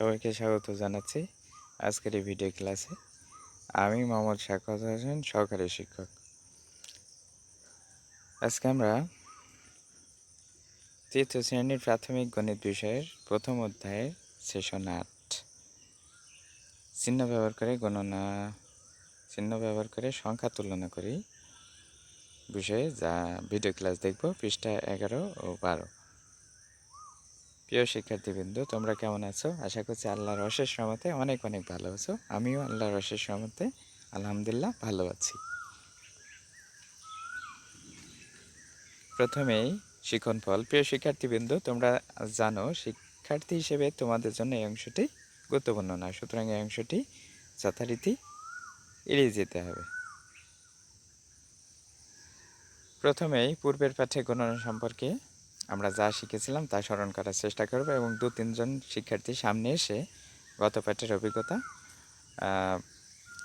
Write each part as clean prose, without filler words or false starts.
সবাইকে স্বাগত জানাচ্ছি আজকের এই ভিডিও ক্লাসে। আমি মোহাম্মদ শাখাওয়াত হোসেন, সহকারী শিক্ষক। আজকে আমরা তৃতীয় শ্রেণীর প্রাথমিক গণিত বিষয়ের প্রথম অধ্যায়ের সেশন 8 চিহ্ন ব্যবহার করে সংখ্যা তুলনা করি বিষয়ে যা ভিডিও ক্লাস দেখব, পৃষ্ঠা 11 ও 12। প্রিয় শিক্ষার্থীবৃন্দ, তোমরা কেমন আছো? আশা করছি আল্লাহর অশেষ রহমতে অনেক অনেক ভালো আছো। আমিও আল্লাহর অশেষ রহমতে আলহামদুলিল্লাহ ভালো আছি। প্রথমেই শিক্ষণফল। প্রিয় শিক্ষার্থীবৃন্দ, তোমরা জানো শিক্ষার্থী হিসেবে তোমাদের জন্য এই অংশটি গুরুত্বপূর্ণ নয়, সুতরাং এই অংশটি যথারীতি এড়িয়ে যেতে হবে। প্রথমেই পূর্বের পাঠে গণনা সম্পর্কে আমরা যা শিখেছিলাম তা স্মরণ করার চেষ্টা করব এবং 2-3 জন শিক্ষার্থী সামনে এসে গত পাঠের অভিজ্ঞতা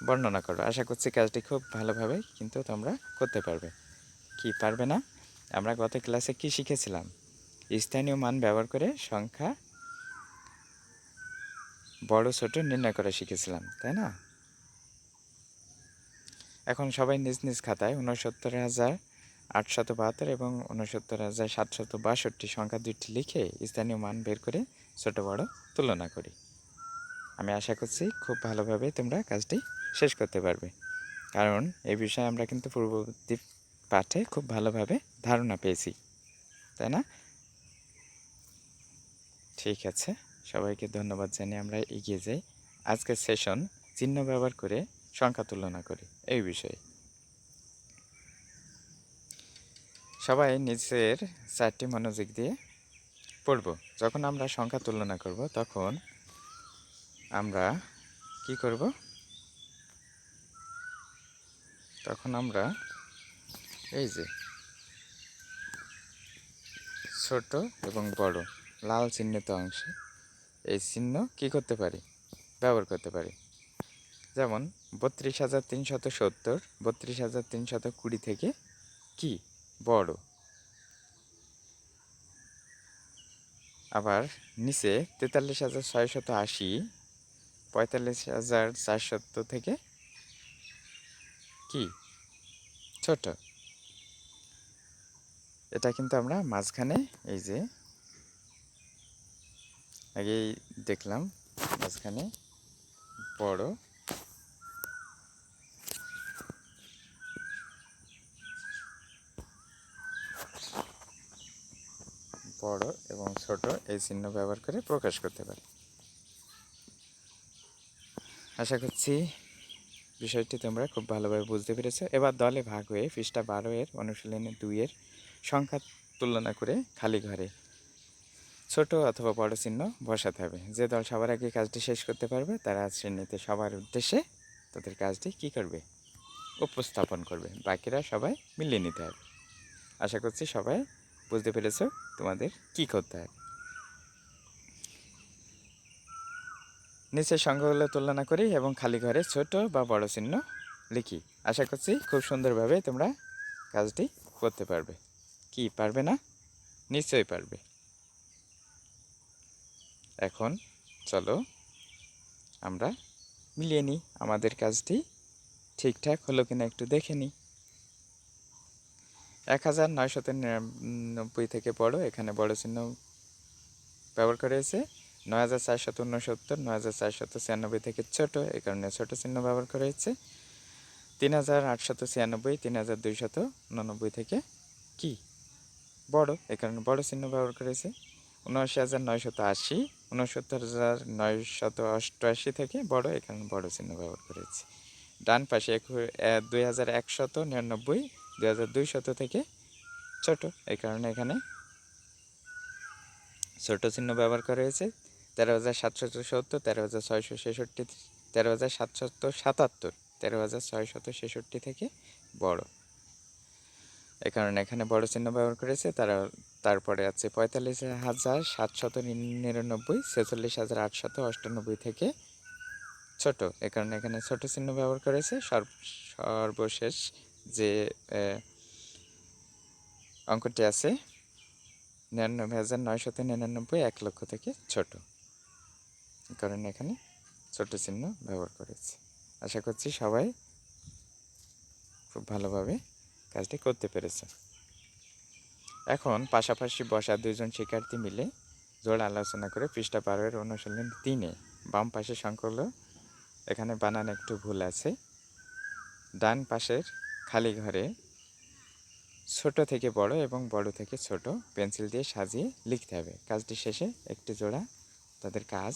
বর্ণনা করবে। আশা করছি কাজটি খুব ভালোভাবে কিন্তু তোমরা করতে পারবে। কি পারবে না? আমরা গত ক্লাসে কি শিখেছিলাম? স্থানীয় মান ব্যবহার করে সংখ্যা বড় ছোট নির্ণয় করা শিখেছিলাম, তাই না? এখন সবাই নিজ নিজ খাতায় ৬৯,৮৭২ এবং ৬৯,৭৬২ সংখ্যা দুইটি লিখে স্থানীয় মান বের করে ছোট বড় তুলনা করি। আমি আশা করছি খুব ভালোভাবে তোমরা কাজটি শেষ করতে পারবে, কারণ এই বিষয়ে আমরা কিন্তু পূর্ববর্তী পাঠে খুব ভালোভাবে ধারণা পেয়েছি, তাই না? ঠিক আছে, সবাইকে ধন্যবাদ জানিয়ে আমরা এগিয়ে যাই। আজকের সেশন চিহ্ন ব্যবহার করে সংখ্যা তুলনা করি এই বিষয়ে। সবাই নিজের চারটি মনোযোগ দিয়ে পড়ব। যখন আমরা সংখ্যা তুলনা করব তখন আমরা কি করব? তখন আমরা এই যে ছোট এবং বড় লাল চিহ্নিত অংশে এই চিহ্ন কি করতে পারি? ব্যবহার করতে পারি। যেমন ৩২,৩৭০ ৩২,৩20 থেকে কি বড়। আবার নিচে ৪৩,৬৮০ ৪৫,৪০০ থেকে কি ছোট। এটা কিন্তু আমরা মাঝখানে এই যে আগেই দেখলাম, মাঝখানে বড় এবং ছোট এই চিহ্ন ব্যবহার করে প্রকাশ করতে পারি। আশা করছি বিষয়টি তোমরা খুব ভালোভাবে বুঝতে পেরেছো। এবার দলে ভাগ হয়ে পৃষ্ঠা 12 এর অনুশীলনী 2 এর সংখ্যা তুলনা করে খালি ঘরে ছোট অথবা বড় চিহ্ন বসাতে হবে। যে দল সবার আগে কাজটি শেষ করতে পারবে তারা শ্রেণীতে সবার উদ্দেশ্যে তাদের কাজটি কি করবে? উপস্থাপন করবে। বাকিরা সবাই মিলিয়ে নিতে হবে। আশা করছি সবাই বুঝতে পেরেছো তোমাদের কি করতে হবে। নিচের সংখ্যাগুলো তুলনা করি এবং খালি ঘরে ছোট বা বড় চিহ্ন লিখি। আশা করছি খুব সুন্দরভাবে তোমরা কাজটি করতে পারবে। কি পারবে না? নিশ্চয়ই পারবে। এখন চলো আমরা মিলিয়ে নিই আমাদের কাজটি ঠিকঠাক হলো কিনা একটু দেখে নিই। ১,৯৯৯ থেকে বড়, এখানে বড় চিহ্ন ব্যবহার করা হয়েছে। ৯,৪৬৯, ৯,৪৯৬ থেকে ছোট, এই কারণে ছোট চিহ্ন ব্যবহার করা হয়েছে। ৩,৮৯৬, ৩,২৯৯ থেকে কি বড়, এই কারণে বড় চিহ্ন ব্যবহার করা হয়েছে। ৭৯,৯৮০, ৬৯,৯৮৮ থেকে বড়, এই কারণে বড় চিহ্ন ব্যবহার করা হয়েছে। ডান পাশে ২,১৯৯, ২,২০০ থেকে ছোট, এই কারণে এখানে ছোট চিহ্ন ব্যবহার করা হয়েছে। ১৩,৭৭০, ১৩,৬৬৬, ১৩,৭৭৭, ১৩,৬৬৬ থেকে বড়, এই কারণে এখানে বড় চিহ্ন ব্যবহার করেছে। তারপরে আছে ৪৫,৭৯৯, ৪৬,৮৯৮ থেকে ছোট, এ কারণে এখানে ছোট চিহ্ন ব্যবহার করেছে। সর্বশেষ যে অঙ্কটি আছে ৯৯,৯৯৯, ১,০০,০০০ থেকে ছোট। কারণ এখানে ছোট চিহ্ন ব্যবহার করেছি। আশা করছি সবাই খুব ভালোভাবে কাজটি করতে পেরেছে। এখন পাশাপাশি বসা দুইজন শিক্ষার্থী মিলে জোড়া আলোচনা করে পৃষ্ঠা 12 অনুশীলন 3-এ বাম পাশের সংখ্যাগুলো এখানে বানান একটু ভুল আছে। ডান পাশের খালি ঘরে ছোট থেকে বড় এবং বড় থেকে ছোট পেন্সিল দিয়ে সাজিয়ে লিখতে হবে। কাজটি শেষে একটি জোড়া তাদের কাজ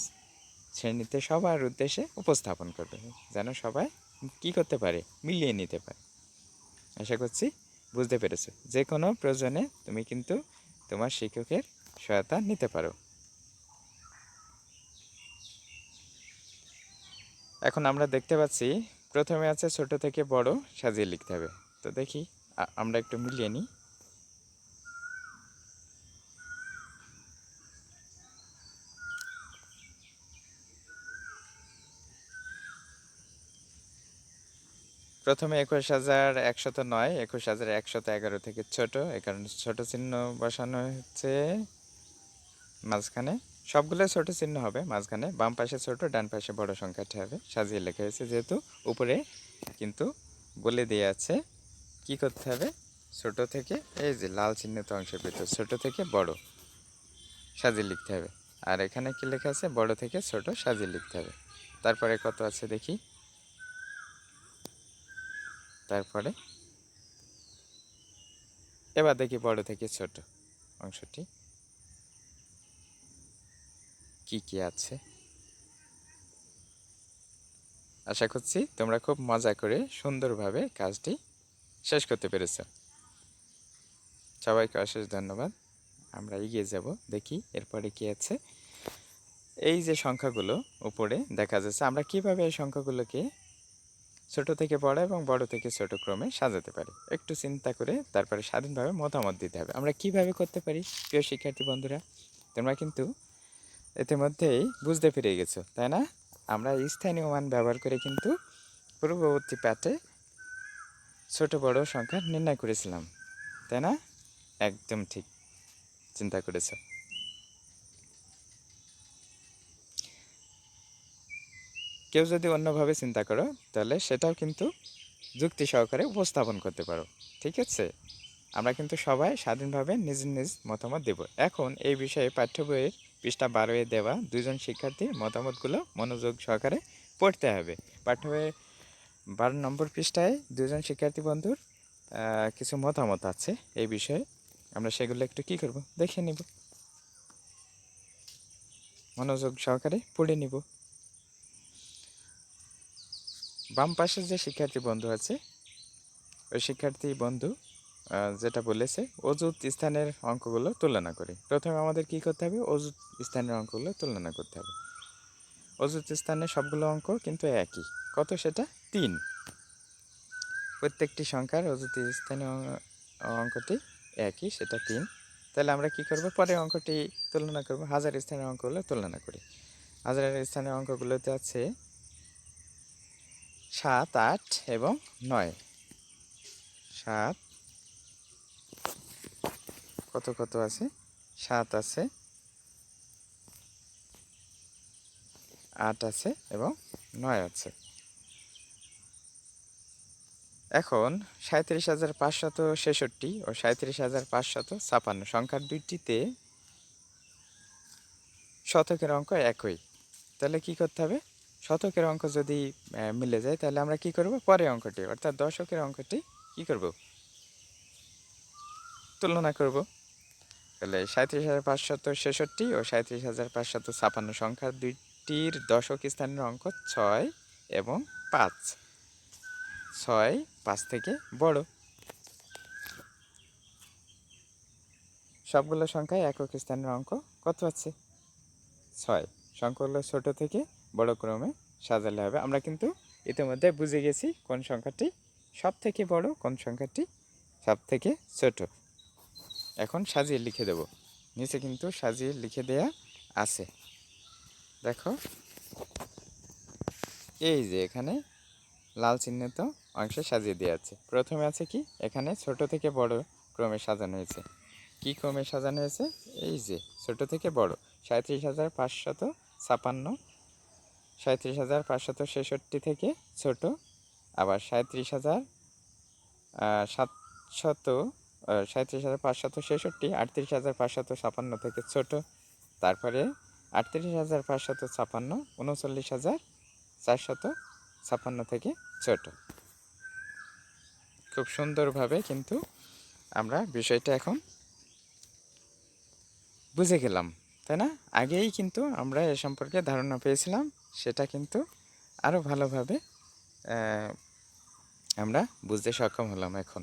শ্রেণীতে সবার উদ্দেশ্যে উপস্থাপন করবে, যেন সবাই কী করতে পারে, মিলিয়ে নিতে পারে। আশা করছি বুঝতে পেরেছো। যে কোনো প্রয়োজনে তুমি কিন্তু তোমার শিক্ষকের সহায়তা নিতে পারো। এখন আমরা দেখতে পাচ্ছি প্রথমে আছে ছোট থেকে বড় সাজিয়ে লিখতে হবে। তো দেখি আমরা একটু মিলিয়ে নিই। প্রথমে 21,109, 21,111 থেকে ছোট, এই কারণে ছোট চিহ্ন বসানো হচ্ছে মাঝখানে। সবগুলো ছোট চিহ্ন হবে মাঝখানে, বাম পাশে ছোট ডান পাশে বড় সংখ্যাটি হবে সাজিয়ে লেখা হয়েছে। যেহেতু উপরে কিন্তু বলে দেওয়া আছে কি করতে হবে, ছোট থেকে এই যে লাল চিহ্নিত অংশের ভিতর ছোট থেকে বড় সাজিয়ে লিখতে হবে। আর এখানে কি লেখা আছে, বড় থেকে ছোট সাজিয়ে লিখতে হবে। তারপরে কত আছে দেখি, তারপরে এবার দেখি বড় থেকে ছোট অংশটি কি কি আছে। আশা করছি তোমরা খুব মজা করে সুন্দরভাবে কাজটি শেষ করতে পেরেছ। সবাইকে অশেষ ধন্যবাদ। আমরা এগিয়ে যাব, দেখি এরপরে কি আছে। এই যে সংখ্যাগুলো উপরে দেখা যাচ্ছে, আমরা কিভাবে এই সংখ্যাগুলোকে ছোট থেকে বড় এবং বড় থেকে ছোট ক্রমে সাজাতে পারি একটু চিন্তা করে তারপরে স্বাধীনভাবে মতামত দিতে হবে। আমরা কিভাবে করতে পারি প্রিয় শিক্ষার্থী বন্ধুরা, তোমরা কিন্তু ইতিমধ্যেই বুঝতে পেরে গেছো, তাই না? আমরা স্থানীয় মান ব্যবহার করে কিন্তু পূর্ববর্তী পাঠে ছোট বড় সংখ্যা নির্ণয় করেছিলাম, তাই না? একদম ঠিক চিন্তা করেছ। কেউ যদি অন্যভাবে চিন্তা করো তাহলে সেটাও কিন্তু যুক্তি সহকারে উপস্থাপন করতে পারো, ঠিক আছে? আমরা কিন্তু সবাই স্বাধীনভাবে নিজ নিজ মতামত দেব। এখন এই বিষয়ে পাঠ্য বইয়ের পৃষ্ঠা 12-এ দেওয়া দুজন শিক্ষার্থীর মতামতগুলো মনোযোগ সহকারে পড়তে হবে। পাঠ্য বইয়ের 12 নম্বর পৃষ্ঠায় দুজন শিক্ষার্থী বন্ধুর কিছু মতামত আছে এই বিষয়ে। আমরা সেগুলো একটু কি করব দেখে নিব, মনোযোগ সহকারে পড়ে নিব। বাম পাশে যে শিক্ষার্থী বন্ধু আছে ওই শিক্ষার্থী বন্ধু যেটা বলেছে, অযুত স্থানের অঙ্কগুলো তুলনা করি। প্রথমে আমাদের কি করতে হবে, অযুত স্থানের অঙ্কগুলো তুলনা করতে হবে। অযুত স্থানের সবগুলো অঙ্ক কিন্তু একই, কত সেটা 3। প্রত্যেকটি সংখ্যার অযুত স্থানীয় অঙ্কটি একই, সেটা 3। তাহলে আমরা কি করব, পরের অঙ্কটি তুলনা করব। হাজার স্থানের অঙ্কগুলো তুলনা করি। হাজারের স্থানীয় অঙ্কগুলোতে আছে 7, 8 এবং 9। 7 কত কত আছে, 7 আছে, 8 আছে এবং 9 আছে। এখন 37,566 ও 37,556 সংখ্যার দুইটিতে শতকের অঙ্ক একই। তাহলে কি করতে হবে, শতকের অঙ্ক যদি মিলে যায় তাহলে আমরা কি করব, পরের অঙ্কটি অর্থাৎ দশকের অঙ্কটি কি করব, তুলনা করব। তাহলে 37,566 ও 37,556 সংখ্যার দুইটির দশক স্থানের অঙ্ক 6 এবং 5। 6 5 থেকে বড়। সবগুলো সংখ্যায় একক স্থানের অঙ্ক কত আছে, 6। সংখ্যাগুলো ছোট থেকে বড় ক্রমে সাজালে হবে। আমরা কিন্তু ইতিমধ্যে বুঝে গেছি কোন সংখ্যাটি সব থেকে বড়, কোন সংখ্যাটি সব থেকে ছোট। এখন সাজিয়ে লিখে দেব, নিচে কিন্তু সাজিয়ে লিখে দেয়া আছে। দেখো এই যে এখানে লাল চিহ্নিত অংশে সাজিয়ে দেওয়া আছে। প্রথমে আছে কি, এখানে ছোট থেকে বড় ক্রমে সাজানো হয়েছে। কি ক্রমে সাজানো হয়েছে, এই যে ছোট থেকে বড় 37,556 37,566 থেকে ছোট, আবার 37,566, 38,556 থেকে ছোট, তারপরে 38,556, 39,456 থেকে ছোট। খুব সুন্দরভাবে কিন্তু আমরা বিষয়টা এখন বুঝে গেলাম, তাই না? আগেই কিন্তু আমরা এ সম্পর্কে ধারণা পেয়েছিলাম, সেটা কিন্তু আরও ভালোভাবে আমরা বুঝতে সক্ষম হলাম। এখন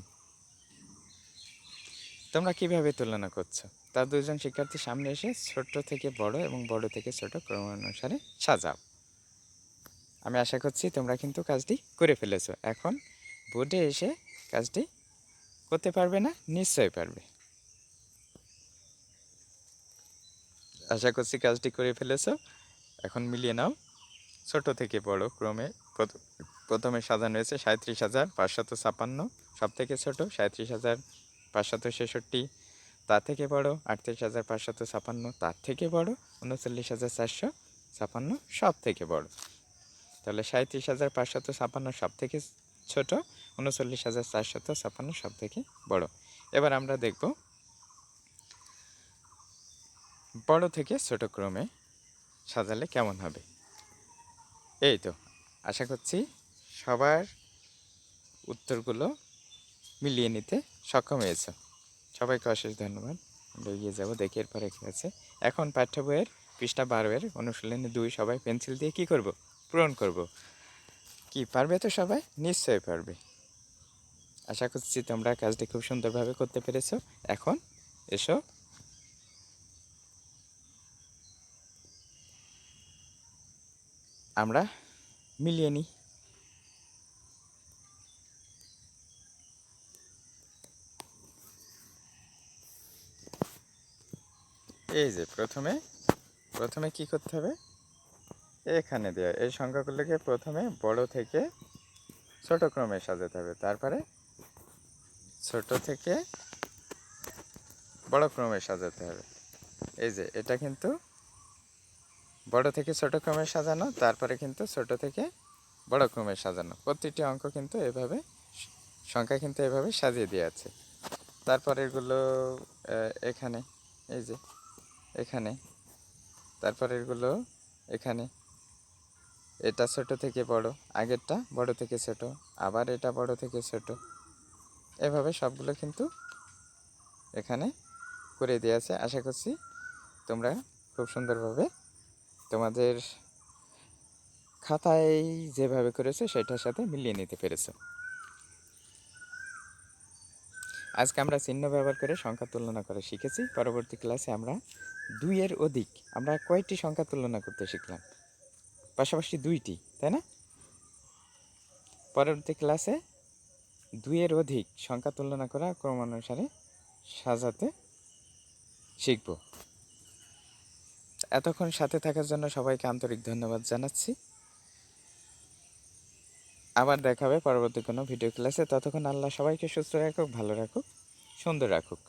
তোমরা কিভাবে তুলনা করছো তা দুজন শিক্ষার্থী সামনে এসে ছোট থেকে বড় এবং বড় থেকে ছোট ক্রমানুসারে সাজাও। আমি আশা করছি তোমরা কিন্তু কাজটি করে ফেলেছো। এখন বোর্ডে এসে কাজটি করতে পারবে না? নিশ্চয়ই পারবে। আশা করছি কাজটি করে ফেলেছো। এখন মিলিয়ে নাও। ছোট থেকে বড় ক্রমে প্রথমে সাজানো হয়েছে 37,556, সব থেকে ছোট 37,566, তার থেকে বড় 38,556, তার থেকে বড় 39,456, সব থেকে বড়। তাহলে 37,556 সব থেকে ছোট, 39,456 সব থেকে বড়। এবার আমরা দেখব বড় থেকে ছোট ক্রমে সাজালে কেমন হবে। এই তো, আশা করছি সবার উত্তরগুলো মিলিয়ে নিতে সক্ষম হয়েছে। সবাইকে অশেষ ধন্যবাদ। আমরা এগিয়ে যাবো, দেখি এরপরে কী আছে। এখন পাঠ্য বইয়ের পৃষ্ঠা 12 অনুশীলনী 2 সবাই পেন্সিল দিয়ে কি করব? পূরণ করব। কি পারবে তো সবাই? নিশ্চয়ই পারবে। আশা করছি তোমরা কাজটি খুব সুন্দরভাবে করতে পেরেছো। এখন এসো আমরা মিলিয়ে নিই। এই যে প্রথমে কি করতে হবে, এখানে দেওয়া এই সংখ্যাগুলোকে প্রথমে বড় থেকে ছোট ক্রমে সাজাতে হবে, তারপরে ছোট থেকে বড় ক্রমে সাজাতে হবে। এই যে এটা কিন্তু বড় থেকে ছোট ক্রমে সাজানো, তারপরে কিন্তু ছোট থেকে বড় ক্রমে সাজানো। প্রতিটি অঙ্ক কিন্তু এভাবে, সংখ্যা কিন্তু এভাবে সাজিয়ে দেওয়া আছে। তারপরে এগুলো এখানে, এই যে এখানে, তারপরে এগুলো এখানে। এটা ছোট থেকে বড়, আগেরটা বড় থেকে ছোট, আবার এটা বড় থেকে ছোট, এভাবে সবগুলো কিন্তু এখানে করে দেওয়া আছে। আশা করছি তোমরা খুব সুন্দরভাবে তোমাদের খাতায় যেভাবে করেছো সেটার সাথে মিলিয়ে নিতে পেরেছো। আজকে আমরা চিহ্ন ব্যবহার করে সংখ্যা তুলনা করে শিখেছি। পরবর্তী ক্লাসে আমরা 2-এর অধিক, আমরা কয়টি সংখ্যা তুলনা করতে শিখলাম? পাশাপাশি 2টি, তাই না? পরবর্তী ক্লাসে 2-এর অধিক সংখ্যা তুলনা করা ক্রমানুসারে সাজাতে শিখব। এতক্ষণ সাথে থাকার জন্য সবাইকে আন্তরিক ধন্যবাদ জানাচ্ছি। আবার দেখা হবে পরবর্তী কোনো ভিডিও ক্লাসে। ততক্ষণ আল্লাহ সবাইকে সুস্থ রাখুক, ভালো রাখুক, সুন্দর রাখুক।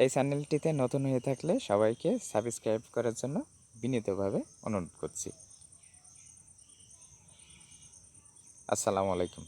এই চ্যানেলটিতে নতুন হয়ে থাকলে সবাইকে সাবস্ক্রাইব করার জন্য বিনীতভাবে অনুরোধ করছি। আসসালামু আলাইকুম।